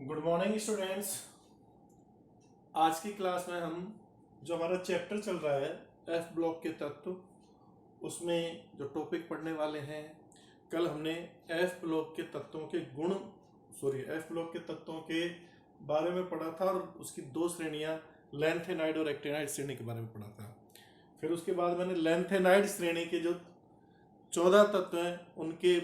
Good morning students. आज की class में हम जो हमारा चैप्टर चल रहा है एफ ब्लॉक के तत्व, उसमें जो टॉपिक पढ़ने वाले हैं। कल हमने एफ ब्लॉक के तत्वों के एफ ब्लॉक के तत्वों के बारे में पढ़ा था और उसकी दो श्रेणियां लेंथेनाइड और एक्टिनाइड श्रेणी के बारे में पढ़ा था। फिर उसके बाद मैंने लेंथेनाइड श्रेणी के जो 14 तत्व हैं उनके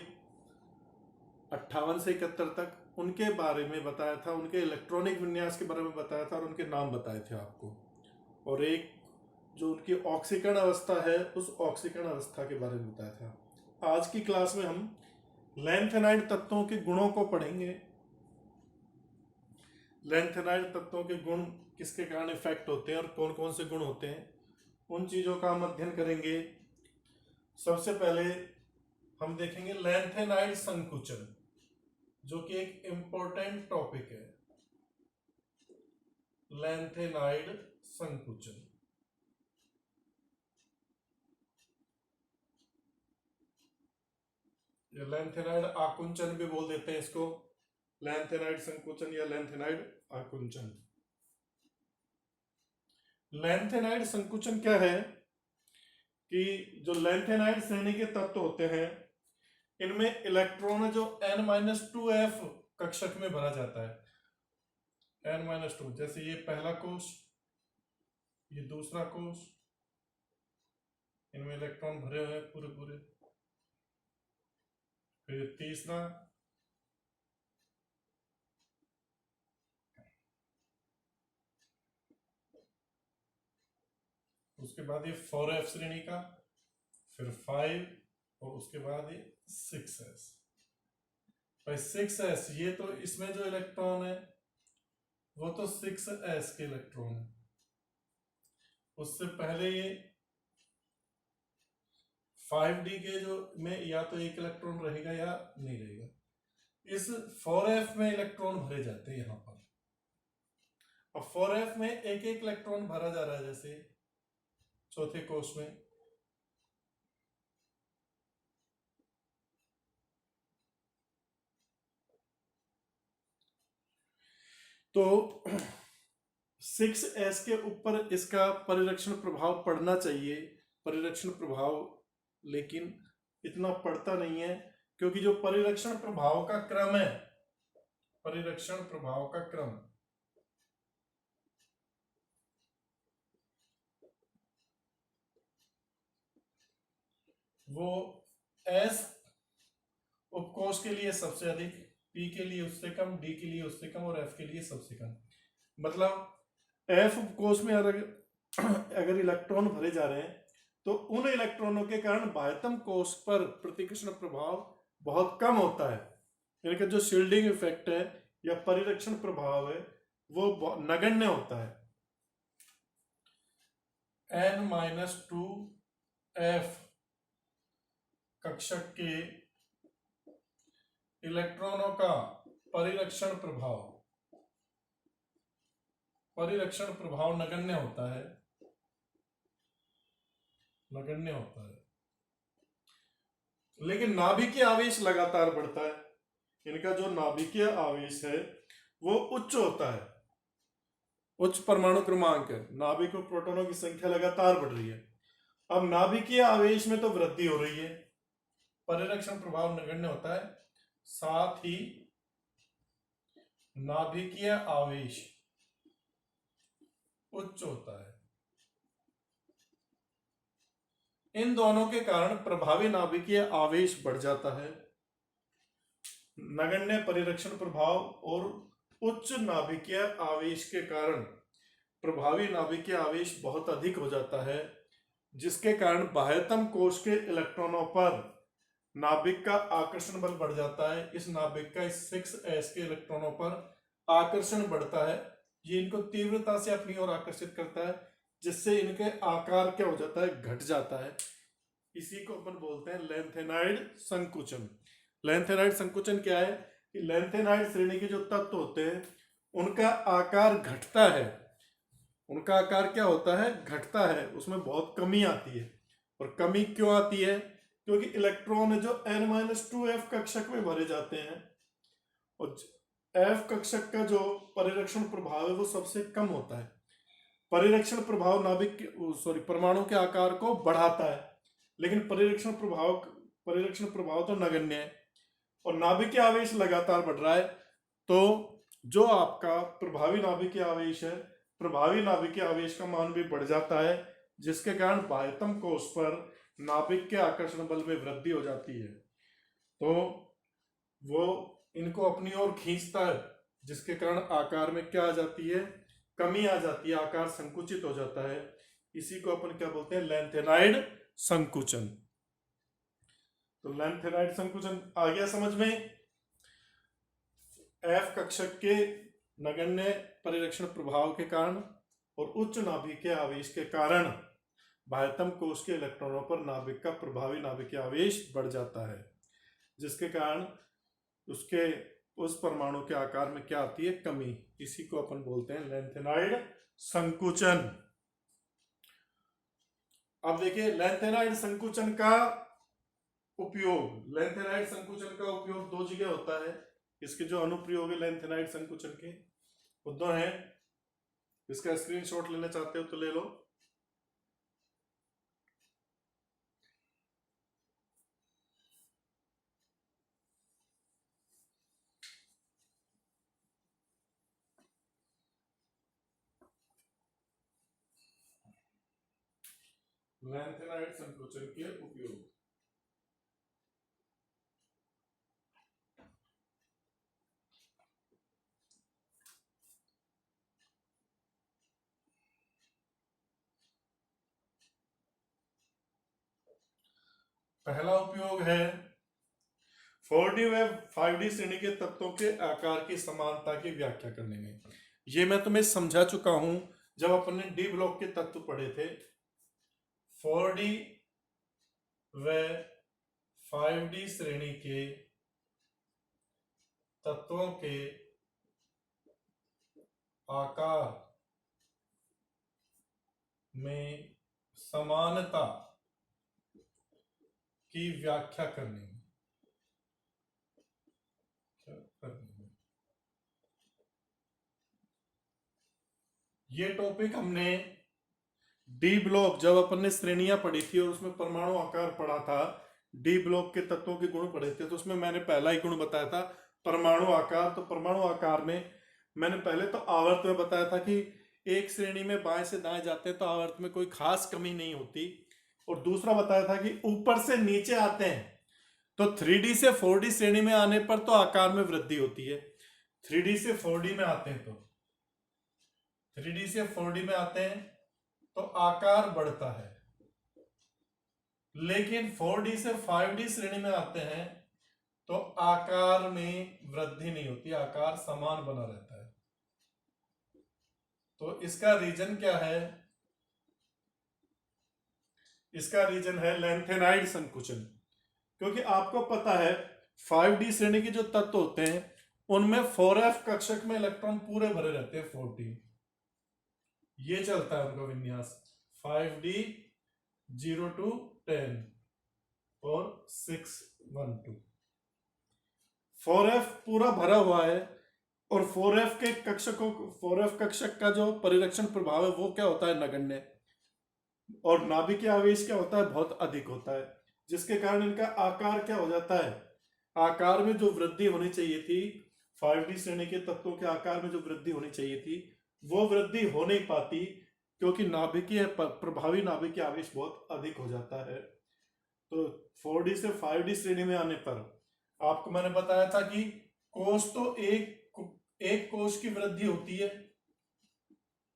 58 से 71 तक उनके बारे में बताया था, उनके इलेक्ट्रॉनिक विन्यास के बारे में बताया था और उनके नाम बताए थे आपको। और एक जो उनकी ऑक्सीकरण अवस्था है उस ऑक्सीकरण अवस्था के बारे में बताया था। आज की क्लास में हम लेंथेनाइड तत्वों के गुणों को पढ़ेंगे। लेंथेनाइड तत्वों के गुण किसके कारण इफेक्ट होते हैं और कौन कौन से गुण होते हैं, उन चीजों का हम अध्ययन करेंगे। सबसे पहले हम देखेंगे लेंथेनाइड संकुचन, जो कि एक इंपॉर्टेंट टॉपिक है। लेंथेनाइड संकुचन, या लेंथेनाइड आकुंचन भी बोल देते हैं इसको, लेंथेनाइड संकुचन या लेंथेनाइड आकुंचन। लेंथेनाइड संकुचन क्या है कि जो लेंथेनाइड श्रेणी के तत्व होते हैं इनमें इलेक्ट्रॉन जो N-2F कक्षक में भरा जाता है। N-2, जैसे ये पहला कोष, ये दूसरा कोष, इनमें इलेक्ट्रॉन भरे हुए हैं पूरे पूरे। फिर तीसरा, उसके बाद ये 4F श्रेणी का, फिर 5 और उसके बाद ये 6S। भाई 6S, ये तो इसमें जो इलेक्ट्रॉन है वो तो 6S के इलेक्ट्रॉन है। उससे पहले ये 5D के जो में या तो एक इलेक्ट्रॉन रहेगा या नहीं रहेगा। इस 4F में इलेक्ट्रॉन भरे जाते हैं यहां पर। अब 4F में एक एक इलेक्ट्रॉन भरा जा रहा है, जैसे चौथे कोष में। तो 6S के ऊपर इसका परिरक्षण प्रभाव पड़ना चाहिए, परिरक्षण प्रभाव, लेकिन इतना पड़ता नहीं है, क्योंकि जो परिरक्षण प्रभाव का क्रम है, परिरक्षण प्रभाव का क्रम वो S उपकोष के लिए सबसे अधिक, P के लिए उससे कम, D के लिए उससे कम और F के लिए सबसे कम। मतलब F उपकोष में अगर इलेक्ट्रॉन भरे जा रहे हैं तो उन इलेक्ट्रॉनों के कारण बाह्यतम कोष पर प्रतिकर्षण प्रभाव बहुत कम होता है। इनका जो शील्डिंग इफेक्ट है या परिरक्षण प्रभाव है वो नगण्य होता है। N-2F कक्षक के इलेक्ट्रॉनों का परिरक्षण प्रभाव नगण्य होता है, नगण्य होता है। लेकिन नाभिकीय आवेश लगातार बढ़ता है। इनका जो नाभिकीय आवेश है वो उच्च होता है, उच्च परमाणु क्रमांक है। नाभिक और प्रोटॉनों की संख्या लगातार बढ़ रही है। अब नाभिकीय आवेश में तो वृद्धि हो रही है, परिरक्षण प्रभाव नगण्य होता है, साथ ही नाभिकीय आवेश उच्च होता है। इन दोनों के कारण प्रभावी नाभिकीय आवेश बढ़ जाता है। नगण्य परिरक्षण प्रभाव और उच्च नाभिकीय आवेश के कारण प्रभावी नाभिकीय आवेश बहुत अधिक हो जाता है, जिसके कारण बाह्यतम कोष के इलेक्ट्रॉनों पर नाभिक का आकर्षण बल बढ़ जाता है। इस नाभिक का इस 6S के इलेक्ट्रॉनों पर आकर्षण बढ़ता है। ये इनको तीव्रता से अपनी ओर आकर्षित करता है, जिससे इनके आकार क्या हो जाता है, घट जाता है। इसी को अपन बोलते हैं लेंथेनाइड संकुचन। लेंथेनाइड संकुचन क्या है कि लेंथेनाइड श्रेणी के जो तत्व होते हैं उनका आकार घटता है। उनका आकार क्या होता है, घटता है, उसमें बहुत कमी आती है। और कमी क्यों आती है, क्योंकि इलेक्ट्रॉन जो N-2F कक्षक में भरे जाते हैं और एफ कक्षक का जो परिरक्षण प्रभाव है वो सबसे कम होता है। परिरक्षण प्रभाव परमाणु के आकार को बढ़ाता है, लेकिन परिरक्षण प्रभाव तो नगण्य है। और नाभिकीय आवेश लगातार बढ़ रहा है, तो जो आपका प्रभावी नाभिकीय आवेश है, प्रभावी नाभिकीय आवेश का मान भी बढ़ जाता है, जिसके कारण बाह्यतम कोश पर नाभिक के आकर्षण बल में वृद्धि हो जाती है। तो वो इनको अपनी ओर खींचता है, जिसके कारण आकार में क्या आ जाती है, कमी आ जाती है, आकार संकुचित हो जाता है। इसी को अपन क्या बोलते हैं, लेंथेनाइड संकुचन। तो लेंथेनाइड संकुचन आ गया समझ में। एफ कक्षक के नगण्य परिरक्षण प्रभाव के कारण और उच्च नाभिकीय आवेश के कारण बाह्यतम कोश के इलेक्ट्रॉनों पर नाभिक का प्रभावी नाभिकीय आवेश बढ़ जाता है, जिसके कारण उसके उस परमाणु के आकार में क्या आती है, कमी। इसी को अपन बोलते हैं लेंथेनाइड संकुचन। अब देखिए लेंथेनाइड संकुचन का उपयोग, लेंथेनाइड संकुचन का उपयोग दो जगह होता है। इसके जो अनुप्रयोग है लेंथेनाइड संकुचन के वो दो हैं। इसका स्क्रीनशॉट लेना चाहते हो तो ले लो। लेंथेनाइड संकुचन के उपयोग, पहला उपयोग है 4D व 5D श्रेणी के तत्वों के आकार की समानता की व्याख्या करने में। ये मैं तुम्हें समझा चुका हूं जब अपन ने डी ब्लॉक के तत्व पढ़े थे। 4D व 5D श्रेणी के तत्वों के आकार में समानता की व्याख्या करने में, ये टॉपिक हमने डी ब्लॉक जब अपन ने श्रेणियां पढ़ी थी और उसमें परमाणु आकार पढ़ा था, डी ब्लॉक के तत्वों के गुण पढ़े थे, तो उसमें मैंने पहला ही गुण बताया था परमाणु आकार। तो परमाणु आकार में मैंने पहले तो आवर्त में बताया था कि एक श्रेणी में बाएं से दाएं जाते हैं तो आवर्त में कोई खास कमी नहीं होती। और दूसरा बताया था कि ऊपर से नीचे आते हैं तो 3D से 4D श्रेणी में आने पर तो आकार में वृद्धि होती है। 3D से 4D में आते हैं तो 3D से 4D में आते हैं तो आकार बढ़ता है, लेकिन 4D से 5D श्रेणी में आते हैं तो आकार में वृद्धि नहीं होती, आकार समान बना रहता है। तो इसका रीजन क्या है, इसका रीजन है लेंथेनाइड संकुचन। क्योंकि आपको पता है 5D श्रेणी के जो तत्व होते हैं उनमें 4f कक्षक में इलेक्ट्रॉन पूरे भरे रहते हैं 14, ये चलता है उनका विन्यास 5D 0 to 10 और 6 1 2। 4f पूरा भरा हुआ है और 4f के कक्षकों, 4f कक्षक का जो परिरक्षण प्रभाव है वो क्या होता है, नगण्य। और नाभिकीय आवेश क्या होता है, बहुत अधिक होता है, जिसके कारण इनका आकार क्या हो जाता है, आकार में जो वृद्धि होनी चाहिए थी, 5D श्रेणी के तत्वों के आकार में जो वृद्धि होनी चाहिए थी वो वृद्धि हो नहीं पाती, क्योंकि नाभिकीय प्रभावी नाभिकीय आवेश बहुत अधिक हो जाता है। तो 4D से 5D श्रेणी में आने पर आपको मैंने बताया था कि कोष तो एक कोष की वृद्धि होती है,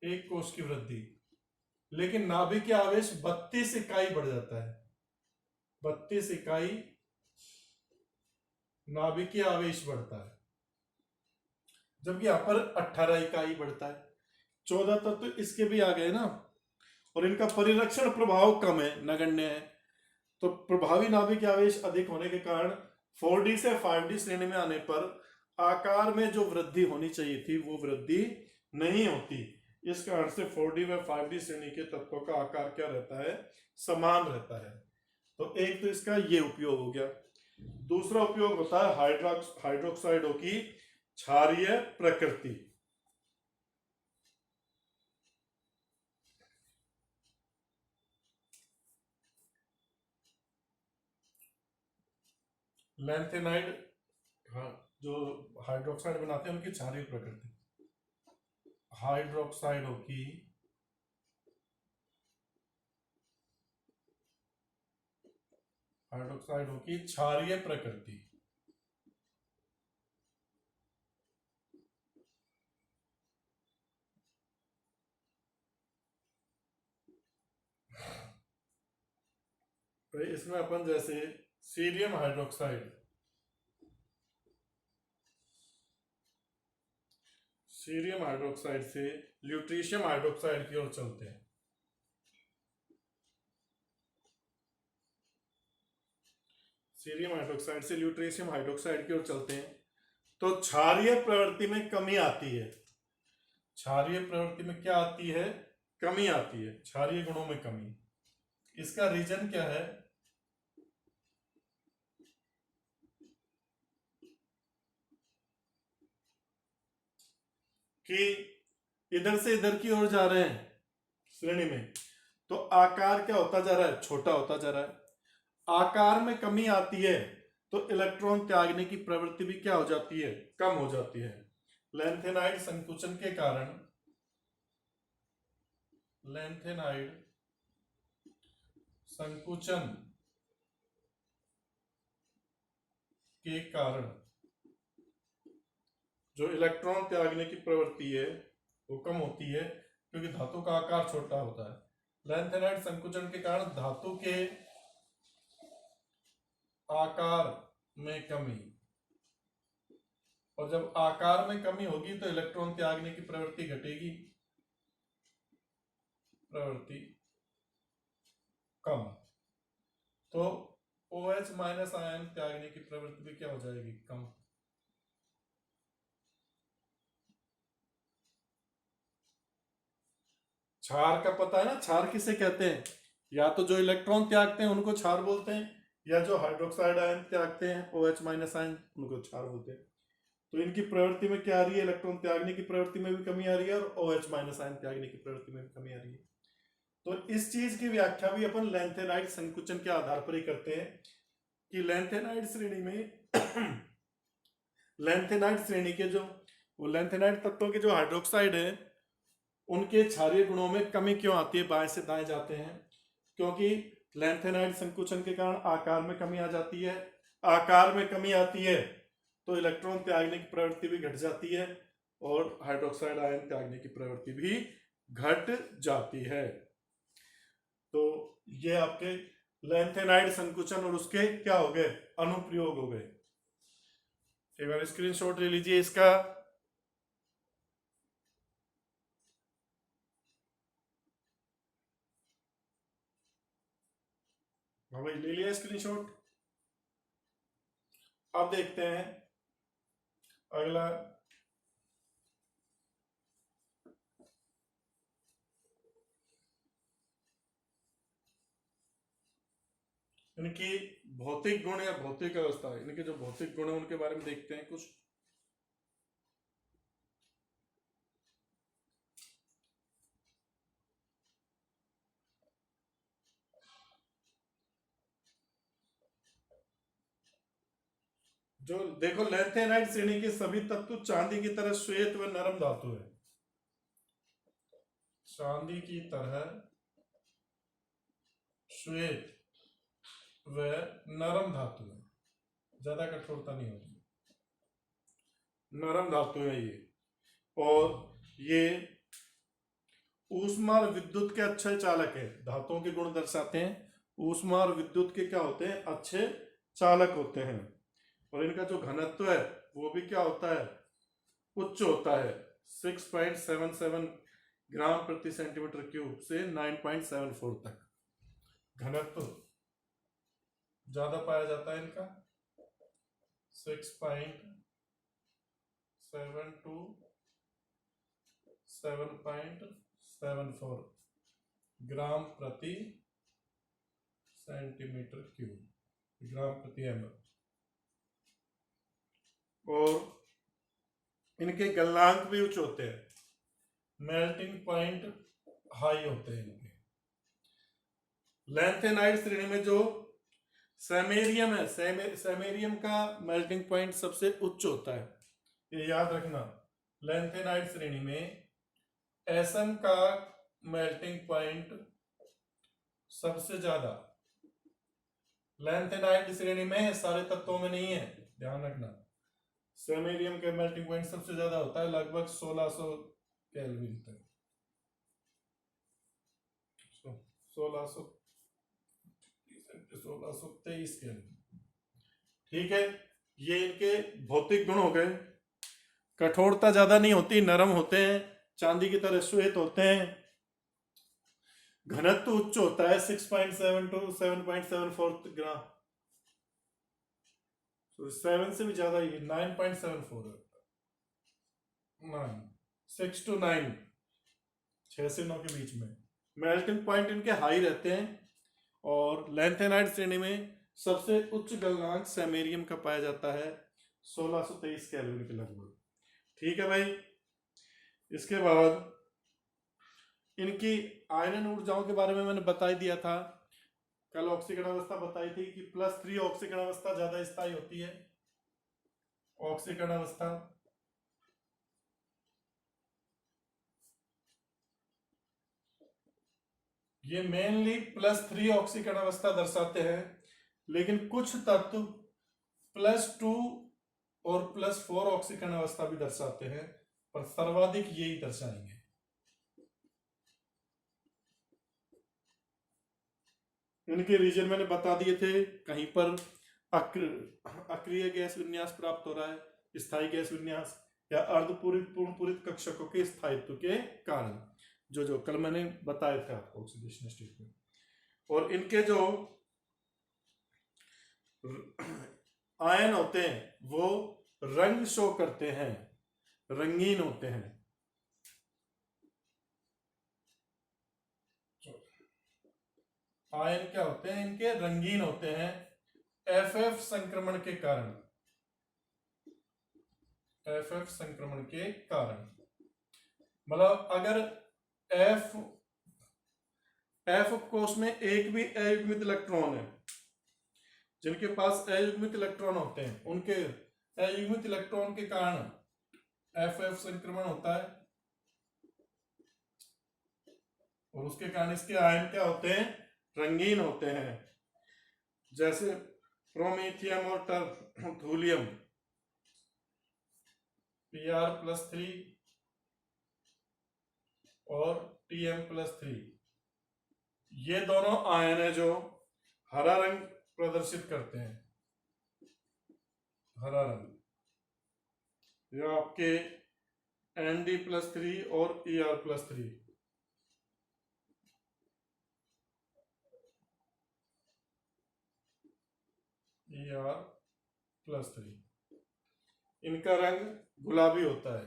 एक कोष की वृद्धि, लेकिन नाभिकीय आवेश 32 इकाई बढ़ जाता है, 32 इकाई नाभिकीय आवेश बढ़ता है, जबकि यहां पर 18 इकाई बढ़ता है। 14 तत्व इसके भी आ गए ना, और इनका परिरक्षण प्रभाव कम है, नगण्य है। तो प्रभावी नाभिकीय आवेश अधिक होने के कारण 4D से 5D श्रेणी में आने पर आकार में जो वृद्धि होनी चाहिए थी वो वृद्धि नहीं होती। इस कारण से 4D व 5D श्रेणी के तत्वों का आकार क्या रहता है, समान रहता है। तो एक तो इसका ये उपयोग हो गया। दूसरा उपयोग होता है हाइड्रोक्साइडों की क्षारीय प्रकृति। लैंथेनाइड, हाँ, जो हाइड्रोक्साइड बनाते हैं उनकी क्षारीय प्रकृति। हाइड्रोक्साइडों की क्षारीय प्रकृति। तो इसमें अपन जैसे सीरियम हाइड्रोक्साइड, से ल्यूट्रिशियम हाइड्रोक्साइड की ओर चलते हैं। सीरियम हाइड्रोक्साइड से ल्यूट्रिशियम हाइड्रोक्साइड की ओर चलते हैं तो क्षारीय प्रवृत्ति में कमी आती है। क्षारीय प्रवृत्ति में क्या आती है? कमी आती है, क्षारीय गुणों में कमी। इसका रीजन क्या है? कि इधर से इधर की ओर जा रहे हैं श्रेणी में, तो आकार क्या होता जा रहा है? छोटा होता जा रहा है। आकार में कमी आती है तो इलेक्ट्रॉन त्यागने की प्रवृत्ति भी क्या हो जाती है? कम हो जाती है। लैंथेनाइड संकुचन के कारण, लैंथेनाइड संकुचन के कारण जो इलेक्ट्रॉन त्यागने की प्रवृत्ति है वो कम होती है क्योंकि धातु का आकार छोटा होता है। लैंथेनाइड संकुचन के कारण धातु के आकार में कमी, और जब आकार में कमी होगी तो इलेक्ट्रॉन त्यागने की प्रवृत्ति घटेगी, प्रवृत्ति कम। तो OH माइनस आयन त्यागने की प्रवृत्ति भी क्या हो जाएगी? कम। क्षार का पता है ना, क्षार किसे कहते हैं? या तो जो इलेक्ट्रॉन त्यागते हैं उनको क्षार बोलते हैं, या जो हाइड्रोक्साइड आयन त्यागते हैं OH माइनस आयन, उनको क्षार बोलते हैं। तो इनकी प्रवृत्ति में क्या आ रही है? इलेक्ट्रॉन त्यागने की प्रवृत्ति में भी कमी आ रही है और OH माइनस आयन त्यागने की प्रवृत्ति में भी कमी आ रही है। तो इस चीज की व्याख्या भी अपन लैंथेनाइड संकुचन के आधार पर ही करते हैं कि लैंथेनाइड श्रेणी में लैंथेनाइड श्रेणी के जो लैंथेनाइड तत्वों के जो हाइड्रोक्साइड है उनके क्षारीय गुणों में कमी क्यों आती है? बाएं से दाएं जाते हैं, क्योंकि लैंथेनाइड संकुचन के कारण आकार में कमी आ जाती है। आकार में कमी आती है तो इलेक्ट्रॉन त्यागने की प्रवृत्ति भी घट जाती है और हाइड्रोक्साइड आयन त्यागने की प्रवृत्ति भी घट जाती है। तो ये आपके लैंथेनाइड संकुचन और उसके क्या हो गए? अनुप्रयोग हो गए। एक बार स्क्रीनशॉट ले लीजिए इसका। हाँ भाई, ले लिया स्क्रीनशॉट। अब देखते हैं अगला। इनकी भौतिक गुण या भौतिक अवस्था, इनके जो भौतिक गुण है उनके बारे में देखते हैं कुछ। जो देखो, लैंथेनाइड श्रेणी के सभी तत्व चांदी की तरह श्वेत व नरम धातु है। चांदी की तरह श्वेत व नरम धातु है, ज्यादा कठोरता नहीं होती, नरम धातु है ये। और ये ऊष्मा और विद्युत के अच्छे चालक है। धातुओं के गुण दर्शाते हैं, ऊष्मा और विद्युत के क्या होते हैं? अच्छे चालक होते हैं। और इनका जो घनत्व है वो भी क्या होता है? उच्च होता है। 6.77 ग्राम प्रति सेंटीमीटर क्यूब से 9.74 तक घनत्व ज्यादा पाया जाता है इनका। 6.7 to 7.74 ग्राम प्रति सेंटीमीटर क्यूब, ग्राम प्रति एम। और इनके गलनांक भी उच्च होते हैं, मेल्टिंग पॉइंट हाई होते हैं इनके। लैंथेनाइड श्रेणी में जो सैमेरियम है, सैमेरियम का मेल्टिंग पॉइंट सबसे उच्च होता है, ये याद रखना। लैंथेनाइड श्रेणी में एसएम का मेल्टिंग पॉइंट सबसे ज्यादा, लैंथेनाइड श्रेणी में सारे तत्वों में नहीं है, ध्यान रखना। सैमेरियम का मेल्टिंग पॉइंट सबसे ज्यादा होता है, लगभग 1600 केल्विन तक, 1623 केल्विन। ठीक है, ये इनके भौतिक गुण हो गए। कठोरता ज्यादा नहीं होती, नरम होते हैं, चांदी की तरह श्वेत होते हैं। घनत्व उच्च होता है, 6.7 to 7.74 ग्राम, 7 से भी ज्यादा ही, 9.74 है, 9, 6 to 9, 6 से 9 के बीच में। मेल्टिंग पॉइंट इनके हाई रहते हैं, और लैंथेनाइड श्रेणी में सबसे उच्च गलनांक सैमेरियम का पाया जाता है, 1623 केल्विन के लगभग। ठीक है भाई। इसके बाद इनकी आयनन ऊर्जाओं के बारे में मैंने बता ही दिया था, कल ऑक्सीकरण अवस्था बताई थी कि +3 ऑक्सीकरण अवस्था ज्यादा स्थायी होती है। ऑक्सीकरण अवस्था ये मेनली +3 ऑक्सीकरण अवस्था दर्शाते हैं, लेकिन कुछ तत्व +2 और +4 ऑक्सीकरण अवस्था भी दर्शाते हैं, पर सर्वाधिक यही दर्शाएंगे। इनके रीजन मैंने बता दिए थे, कहीं पर अक्रिय गैस विन्यास प्राप्त हो रहा है, स्थायी गैस विन्यास, या अर्धपूरित पूर्णपूरित कक्षकों के स्थायित्व के कारण, जो कल मैंने बताए थे आपको ऑक्सीडेशन स्टेट में। और इनके जो आयन होते हैं वो रंग शो करते हैं, रंगीन होते हैं। आयन क्या होते हैं इनके? रंगीन होते हैं, एफएफ संक्रमण के कारण, एफएफ संक्रमण के कारण। मतलब अगर एफ कोष में एक भी अयुग्मित इलेक्ट्रॉन है, जिनके पास अयुग्मित इलेक्ट्रॉन होते हैं, उनके अयुग्मित इलेक्ट्रॉन के कारण एफएफ संक्रमण होता है, और उसके कारण इसके आयन क्या होते हैं? रंगीन होते हैं। जैसे प्रोमेथियम और टर्थूलियम, Pr+3 और Tm+3, ये दोनों आयन है जो हरा रंग प्रदर्शित करते हैं, हरा रंग। ये आपके Nd+3 और Er+3, Er+3, इनका रंग गुलाबी होता है,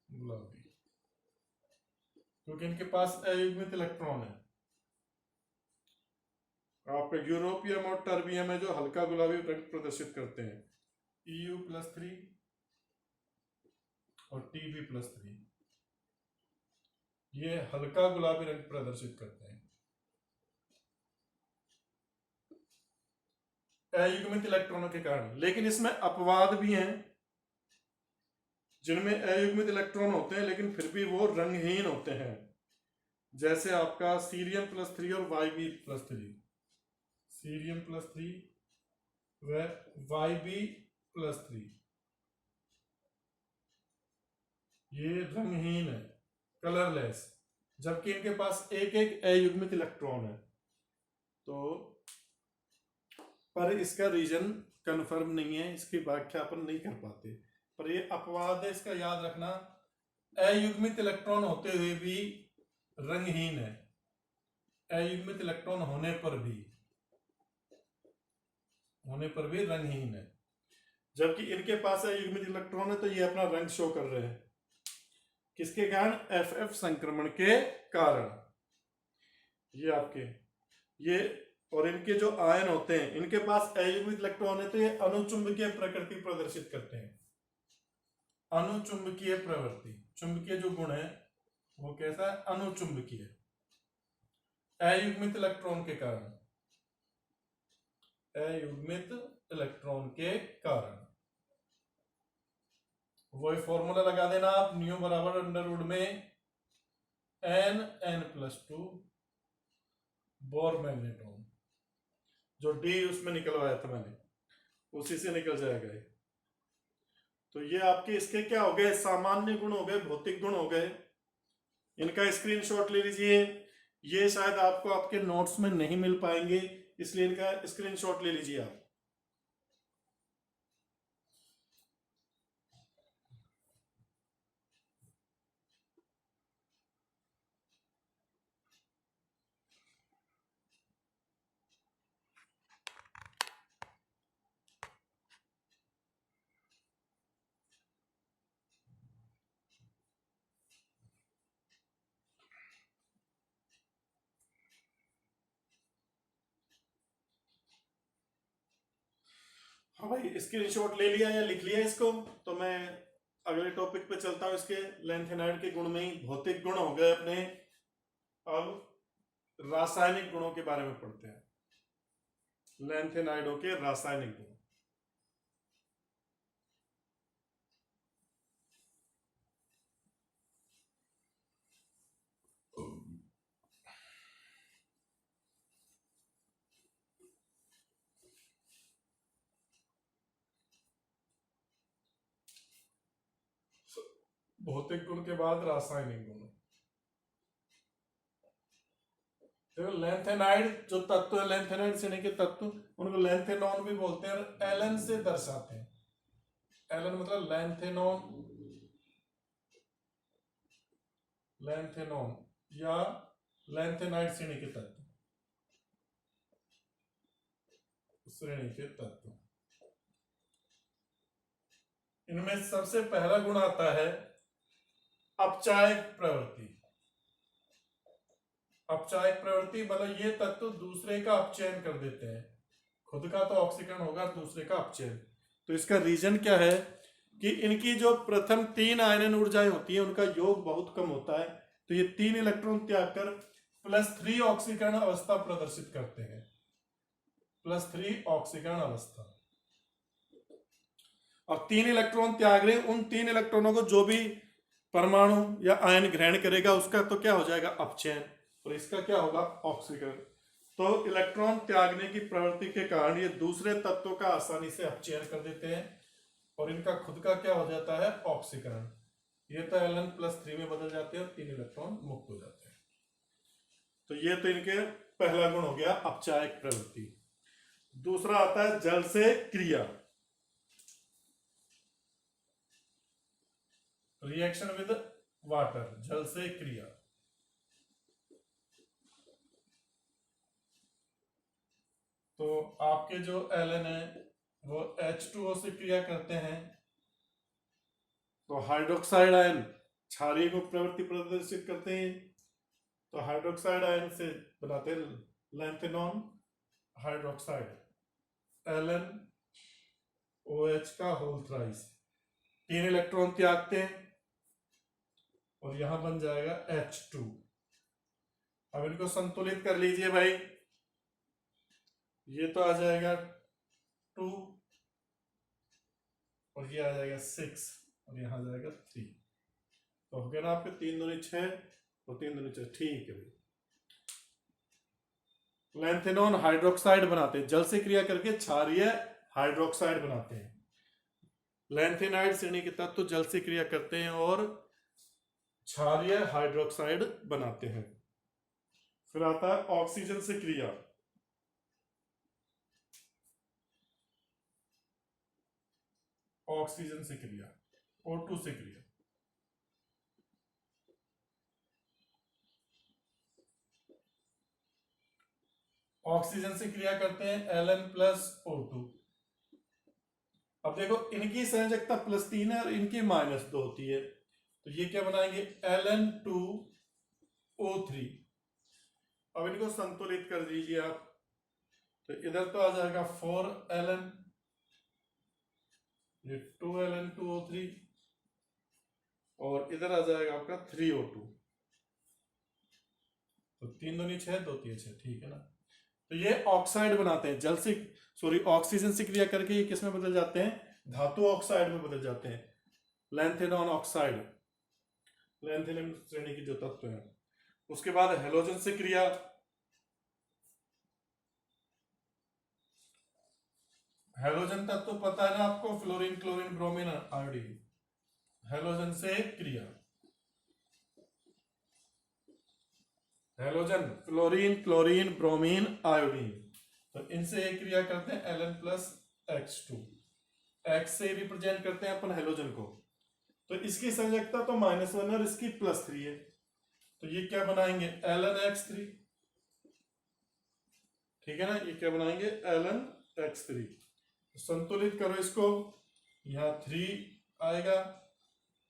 गुलाबी, क्योंकि इनके पास अयुग्मित इलेक्ट्रॉन है। आपका यूरोपियम और टर्बियम है जो हल्का गुलाबी रंग प्रदर्शित करते हैं, Eu+3 और Tb+3, ये हल्का गुलाबी रंग प्रदर्शित करते हैं। अयुग्मित इलेक्ट्रॉनों के कारण। लेकिन इसमें अपवाद भी हैं, जिनमें अयुग्मित इलेक्ट्रॉन होते हैं लेकिन फिर भी वो रंगहीन होते हैं, जैसे आपका सीरियम+3 और Yb+3, सीरियम+3 व Yb+3, ये रंगहीन है, कलरलेस, जबकि इनके पास एक एक अयुग्मित इलेक्ट्रॉन है। तो पर इसका रीजन कंफर्म नहीं है, इसकी व्याख्या अपन नहीं कर पाते, पर ये अपवाद है, इसका याद रखना। अयुग्मित इलेक्ट्रॉन होते हुए भी रंगहीन है, अयुग्मित इलेक्ट्रॉन होने पर भी रंगहीन है, जबकि इनके पास अयुग्मित इलेक्ट्रॉन है तो ये अपना रंग शो कर रहे हैं। किसके कारण? एफएफ संक्रमण के कारण। ये आपके ये, और इनके जो आयन होते हैं, इनके पास अयुग्मित इलेक्ट्रॉन है तो ये अनुचुंबकीय प्रकृति प्रदर्शित करते हैं। अनुचुंबकीय प्रवृत्ति, चुंबकीय जो गुण है वो कैसा है, अनुचुंबकीय, अयुग्मित इलेक्ट्रॉन के कारण, अयुग्मित इलेक्ट्रॉन के कारण। वही फॉर्मूला लगा देना आप, न्यू बराबर अंडर रूट में n+2 बोर मैग्नेट्रॉन, जो डी उसमें निकलवाया था मैंने, उसी से निकल जाएगा ये। तो ये आपके इसके क्या हो गए, सामान्य गुण हो गए, भौतिक गुण हो गए। इनका स्क्रीनशॉट ले लीजिए, ये शायद आपको आपके नोट्स में नहीं मिल पाएंगे, इसलिए इनका स्क्रीनशॉट ले लीजिए आप। हाँ भाई, स्क्रीनशॉट ले लिया या लिख लिया इसको, तो मैं अगले टॉपिक पे चलता हूँ। इसके लैंथेनाइड के गुण में ही भौतिक गुण हो गए अपने, अब रासायनिक गुणों के बारे में पढ़ते हैं, लैंथेनाइडों के रासायनिक गुण। भौतिक गुण के बाद रासायनिक गुण। देखो लैंथेनाइड जो तत्व है, लैंथेनाइड श्रेणी के तत्व, उनको लैंथेनॉन भी बोलते हैं, एलन से दर्शाते हैं। एलन मतलब लैंथेनॉन, लैंथेनॉन या लैंथेनाइड श्रेणी के तत्व, श्रेणी के तत्व। इनमें सबसे पहला गुण आता है अपचायक प्रवृत्ति। अपचायक प्रवृत्ति मतलब ये तत्व दूसरे का अपचयन कर देते हैं, खुद का तो ऑक्सीकरण होगा, दूसरे का अपचयन। तो इसका रीजन क्या है कि इनकी जो प्रथम 3 आयनन ऊर्जाएं होती है उनका योग बहुत कम होता है, तो ये 3 इलेक्ट्रॉन त्याग कर +3 ऑक्सीकरण अवस्था प्रदर्शित करते हैं, +3 ऑक्सीकरण अवस्था। अब 3 इलेक्ट्रॉन त्याग रहे, उन 3 इलेक्ट्रॉनों को जो भी परमाणु या आयन ग्रहण करेगा उसका तो क्या हो जाएगा, अपचयन, और इसका क्या होगा, ऑक्सीकरण। तो इलेक्ट्रॉन त्यागने की प्रवृत्ति के कारण ये दूसरे तत्वों का आसानी से अपचयन कर देते हैं और इनका खुद का क्या हो जाता है, ऑक्सीकरण। ये तो Ln+3 में बदल जाते हैं और 3 इलेक्ट्रॉन मुक्त हो जाते हैं। तो ये तो इनके पहला गुण हो गया अपचायक प्रवृत्ति। दूसरा आता है जल से क्रिया, रिएक्शन विद वाटर, जल से क्रिया। तो आपके जो Ln है वो H2O से क्रिया करते हैं, तो हाइड्रोक्साइड आयन क्षारीय को प्रवृत्ति प्रदर्शित करते हैं, तो हाइड्रोक्साइड आयन से बनाते हैं लैंथेनॉन हाइड्रोक्साइड, LnOH का होल थ्राइस, 3 इलेक्ट्रॉन त्यागते हैं और यहां बन जाएगा H2। अब इनको संतुलित कर लीजिए भाई, ये तो आ जाएगा 2 और ये आ जाएगा 6 और यहां आ जाएगा 3, तो हो गया ना आपके 3 दूनी 6 और 3 दूनी 6, ठीक है भाई। लैंथेनॉन हाइड्रोक्साइड बनाते हैं, जल से क्रिया करके क्षारीय हाइड्रोक्साइड बनाते हैं। लैंथेनाइड श्रेणी के तत्व जल से क्रिया करते हैं और क्षारीय हाइड्रोक्साइड बनाते हैं। फिर आता है ऑक्सीजन से क्रिया, ऑक्सीजन से क्रिया, O2 से क्रिया। ऑक्सीजन से क्रिया करते हैं Ln+O2। अब देखो इनकी संयोजकता +3 है और इनकी -2 होती है, तो ये क्या बनाएंगे, Ln2O3। अब इनको संतुलित कर दीजिए आप, तो इधर तो आ जाएगा 4Ln, ये 2Ln2O3 इधर आ जाएगा आपका 3O2। तो 3 दूनी 6, 2 3 6, ठीक है ना। तो ये ऑक्साइड बनाते हैं, जल से सॉरी ऑक्सीजन से क्रिया करके ये किस में बदल जाते हैं, धातु ऑक्साइड में बदल जाते हैं, लैंथेनॉन ऑक्साइड, लैंथेनम श्रेणी की जो तत्व है। उसके बाद हेलोजन से क्रिया, हेलोजन तत्व पता है ना आपको, fluorine chlorine bromine iodine, halogen से क्रिया, halogen fluorine chlorine bromine iodine, तो इनसे एक क्रिया करते हैं Ln प्लस H2, X से रिप्रेजेंट करते हैं अपन हेलोजन को। तो इसकी संयोजकता तो -1 और इसकी +3 है, तो ये क्या बनाएंगे Ln X3, ठीक है ना, ये क्या बनाएंगे Ln X3। संतुलित करो इसको, यहाँ 3 आएगा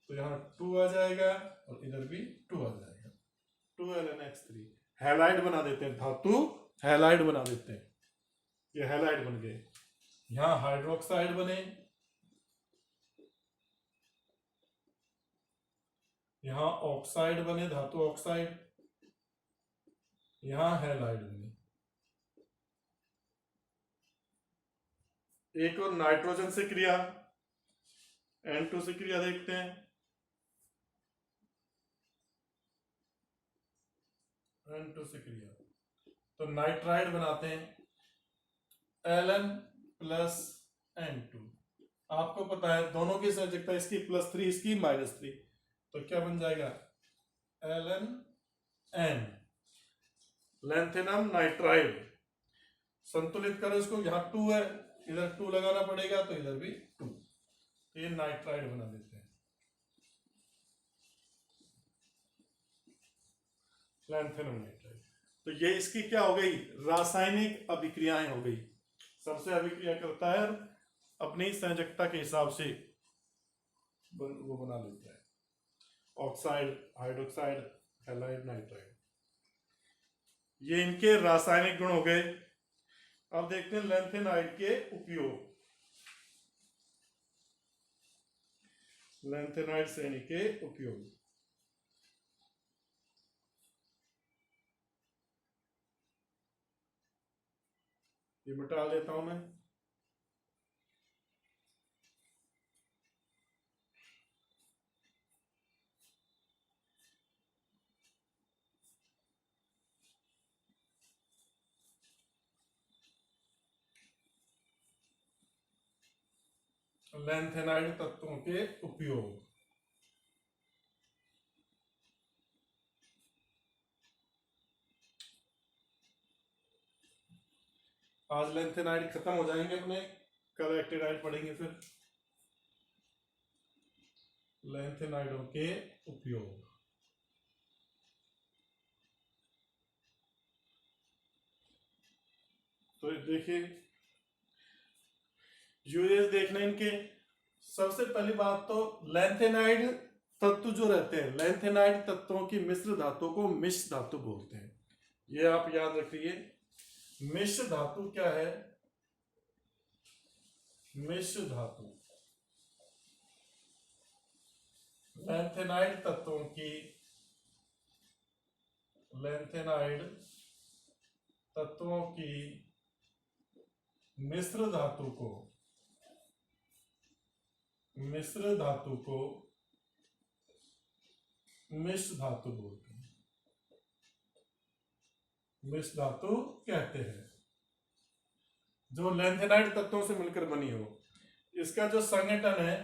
तो यहाँ 2 आ जाएगा और इधर भी 2 आ जाएगा, 2 Ln X3। हैलाइड बना देते हैं, धातु हैलाइड बना देते हैं, ये हैलाइड बन गए। यहाँ हाइड्रोक्साइड बने, यहाँ ऑक्साइड बने, धातु ऑक्साइड, यहाँ हैलाइड बने। एक और नाइट्रोजन से क्रिया, N2 से क्रिया देखते हैं, N2 से क्रिया, तो नाइट्राइड बनाते हैं Ln प्लस N2। आपको पता है दोनों की संयोजकता, इसकी +3 इसकी -3, तो क्या बन जाएगा Ln N, लैंथेनम नाइट्राइड। संतुलित करो इसको, यहाँ 2 है, इधर 2 लगाना पड़ेगा तो इधर भी 2, तो ये नाइट्राइड बना देते हैं, लैंथेनम नाइट्राइड। तो ये इसकी क्या हो गई, रासायनिक अभिक्रियाएं हो गई। सबसे अभिक्रिया करता है अपनी संयोजकता के हिसाब से वो बना लेता है, ऑक्साइड, हाइड्रोक्साइड, हैलाइड, नाइट्राइड। ये इनके रासायनिक गुण हो गए। अब देखते हैं लैंथेनाइड के उपयोग, लैंथेनाइड श्रेणी के उपयोग। ये मिटा देता हूं मैं, लैंथेनाइड तत्वों के उपयोग। आज लैंथेनाइड खत्म हो जाएंगे अपने, कल एक्टिनाइड पढ़ेंगे फिर। लैंथेनाइडों के उपयोग, तो देखिए यूजेस देखना इनके। सबसे पहली बात तो लैंथेनाइड तत्व जो रहते हैं, लैंथेनाइड तत्वों की मिश्र धातु को मिश्र धातु बोलते हैं, ये आप याद रखिए। मिश्र धातु क्या है, मिश्र धातु लैंथेनाइड तत्वों की, लैंथेनाइड तत्वों की मिश्र धातु को, मिश्र धातु को मिश्र धातु बोलते हैं, मिश्र धातु कहते हैं, जो लैंथेनाइड तत्वों से मिलकर बनी हो। इसका जो संगठन है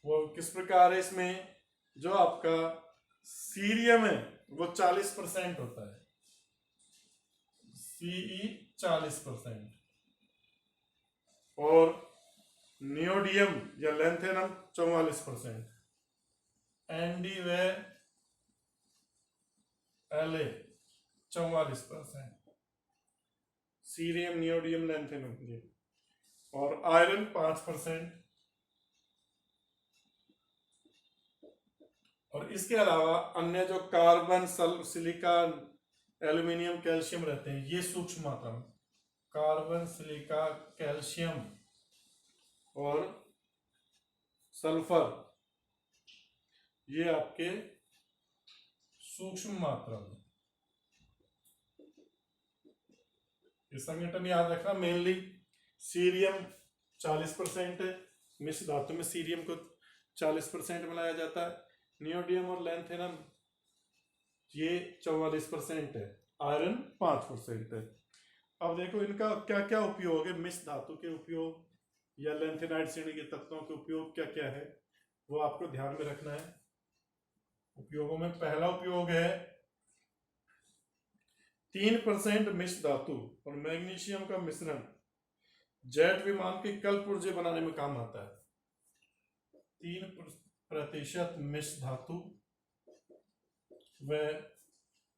वो किस प्रकार है, इसमें जो आपका सीरियम है वो 40% होता है, Ce 40%, और नियोडियम या लैंथेनम 44%, Nd व La 44%, सीरियम नियोडियम लैंथेनम ये, और आयरन 5%। और इसके अलावा अन्य जो कार्बन, सिलिका, एल्यूमिनियम, कैल्शियम रहते हैं, ये सूक्ष्म मात्रा में, कार्बन, सिलिका, कैल्शियम और सल्फर, ये आपके सूक्ष्म मात्रा में। ये संगठन याद रखना, मेनली सीरियम 40% है, मिश्र धातु में सीरियम को 40% मिलाया जाता है। नियोडियम और लैंथेनम ये 44% है, आयरन 5% है। अब देखो इनका क्या क्या उपयोग है, मिश्र धातु के उपयोग या लैंथेनाइड श्रेणी के तत्वों के उपयोग क्या क्या है, वो आपको ध्यान में रखना है। उपयोगों में पहला उपयोग है 3% मिश्र धातु और मैग्नीशियम का मिश्रण जेट विमान के कल पुर्जे बनाने में काम आता है। 3% मिश्र धातु व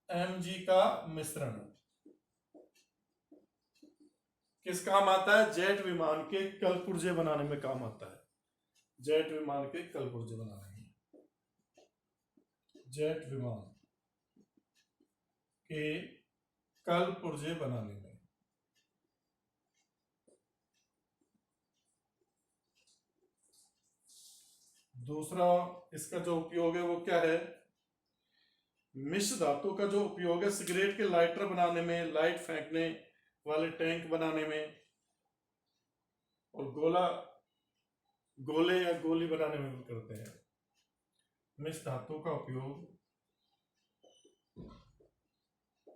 Mg का मिश्रण किस काम आता है? जेट विमान के कल पुर्जे बनाने में काम आता है। जेट विमान के कल पुर्जे बनाने में, जेट विमान के कल पुर्जे बनाने में। दूसरा इसका जो उपयोग है वो क्या है? मिश्र धातु का जो उपयोग है सिगरेट के लाइटर बनाने में, लाइट फेंकने वाले टैंक बनाने में, और गोले या गोली बनाने में भी करते हैं। मिश्र धातु का उपयोग,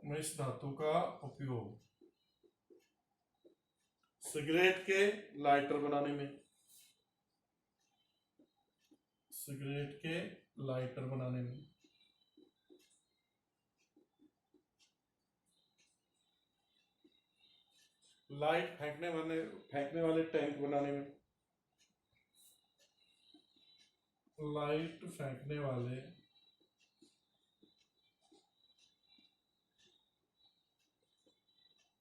मिश्र धातु का उपयोग सिगरेट के लाइटर बनाने में, सिगरेट के लाइटर बनाने में, लाइट फेंकने वाले टैंक बनाने में, लाइट फेंकने वाले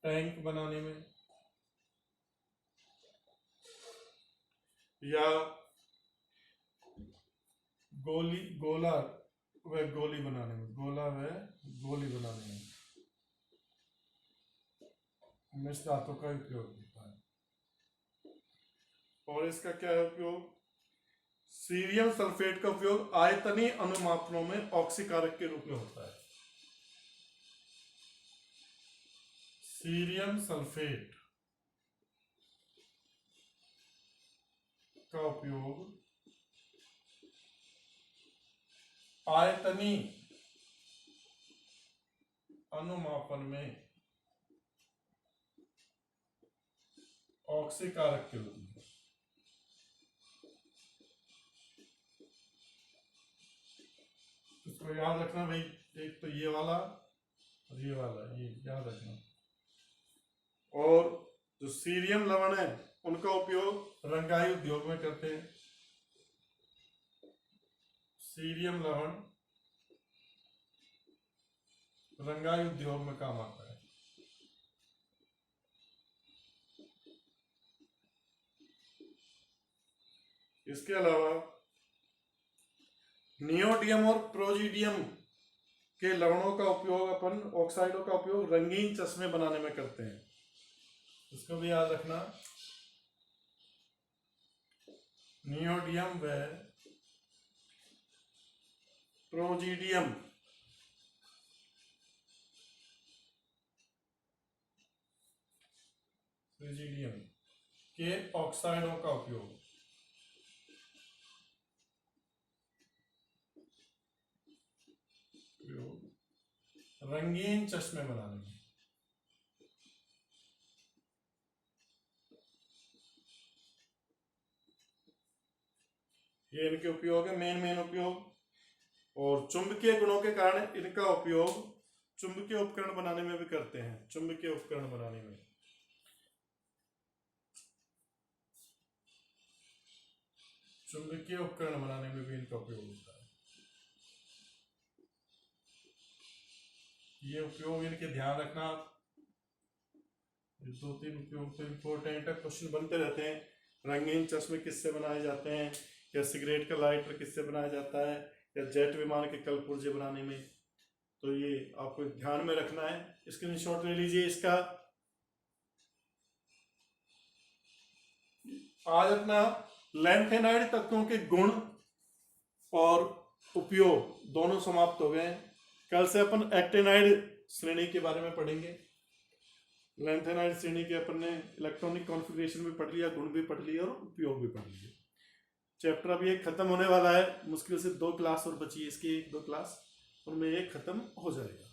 टैंक बनाने में, या गोला व गोली बनाने में, गोला व गोली बनाने में मिश्र धातु का उपयोग होता है। और इसका क्या है उपयोग? सीरियम सल्फेट का उपयोग आयतनीय अनुमापनों में ऑक्सीकारक के रूप में होता है। सीरियम सल्फेट का उपयोग आयतनीय अनुमापन में ऑक्सीकारक के रूप में। इसको याद रखना भाई, एक तो ये वाला और ये वाला, ये याद रखना। और जो सीरियम लवण है उनका उपयोग रंगाई उद्योग में करते हैं। सीरियम लवण रंगाई उद्योग में काम आता है। इसके अलावा नियोडियम और प्रोजीडियम के लवणों का उपयोग, अपन ऑक्साइडों का उपयोग रंगीन चश्मे बनाने में करते हैं। इसको भी याद रखना। नियोडियम व प्रोजीडियम के ऑक्साइडों का उपयोग रंगीन चश्मे बनाने में। ये इनके उपयोग है, मेन उपयोग। और चुंबकीय गुणों के कारण इनका उपयोग चुंबकीय उपकरण बनाने में भी करते हैं। चुंबकीय उपकरण बनाने में, चुंबकीय उपकरण बनाने में भी इनका उपयोग होता है। ये उपयोग इनके ध्यान रखना। ये 2-3 उपयोग तो इम्पोर्टेंट है, क्वेश्चन बनते रहते हैं। रंगीन चश्मे किससे बनाए जाते हैं, या सिगरेट का लाइटर किससे बनाया जाता है, या जेट विमान के कल पुर्जे बनाने में। तो ये आपको ध्यान में रखना है, स्क्रीनशॉट ले लीजिए इसका। आज अपना लैंथेनाइड तत्वों के गुण और उपयोग दोनों समाप्त हो गए हैं। कल से अपन एक्टेनाइड श्रेणी के बारे में पढ़ेंगे। लैंथेनाइड श्रेणी के अपन ने इलेक्ट्रॉनिक कॉन्फ़िगरेशन भी पढ़ लिया, गुण भी पढ़ लिया और उपयोग भी पढ़ लिया। चैप्टर अभी एक खत्म होने वाला है, मुश्किल से 2 क्लास और बची है इसकी, 1-2 क्लास, उनमें एक खत्म हो जाएगा।